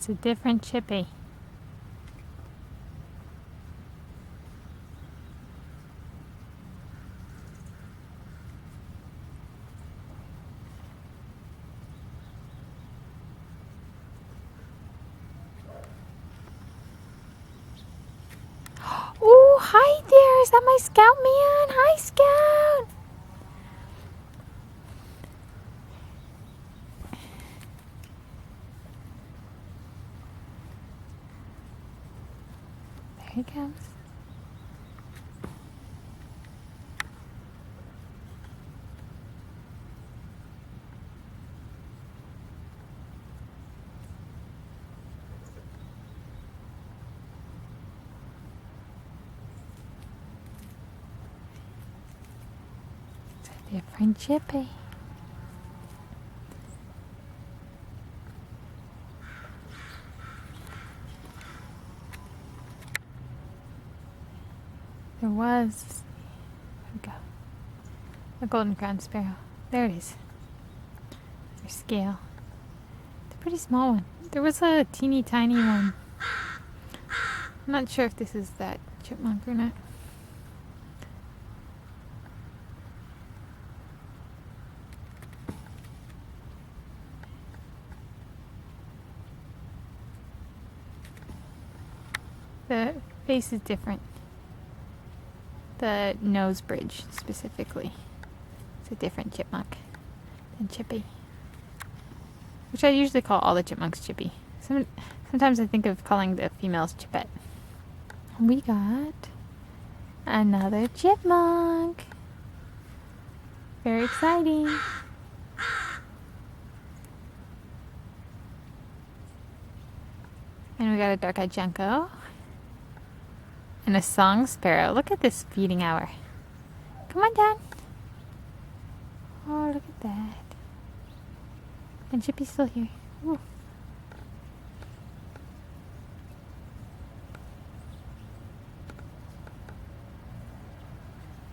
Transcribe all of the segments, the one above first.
It's a different Chippy. Oh, hi there. Is that my scout man? Hi, scout. There he comes. It's a different Chippy. There was, there we go, a Golden-crowned Sparrow. There it is. Their scale. It's a pretty small one. There was a teeny tiny one. I'm not sure if this is that chipmunk or not. The face is different. The nose bridge specifically. It's a different chipmunk than Chippy. Which I usually call all the chipmunks Chippy. Sometimes I think of calling the females Chippette. We got another chipmunk. Very exciting. And we got a Dark-eyed Junco. And a Song Sparrow. Look at this feeding hour. Come on, Dad. Oh, look at that. And Chippy's still here. Ooh.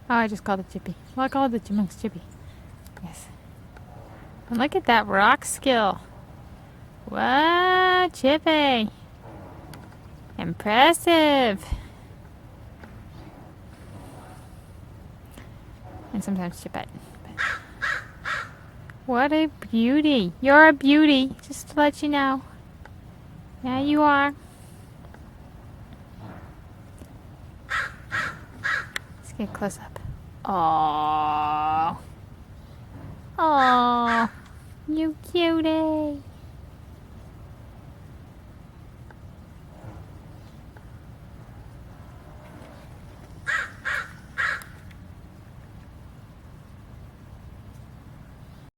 Oh, I just called it Chippy. Well, I called the chipmunks Chippy. Yes. And look at that rock skill. Wow, Chippy. Impressive. And sometimes Chippette. What a beauty. You're a beauty, just to let you know. Yeah, you are. Let's get close up. Aww. Aww. You cutie.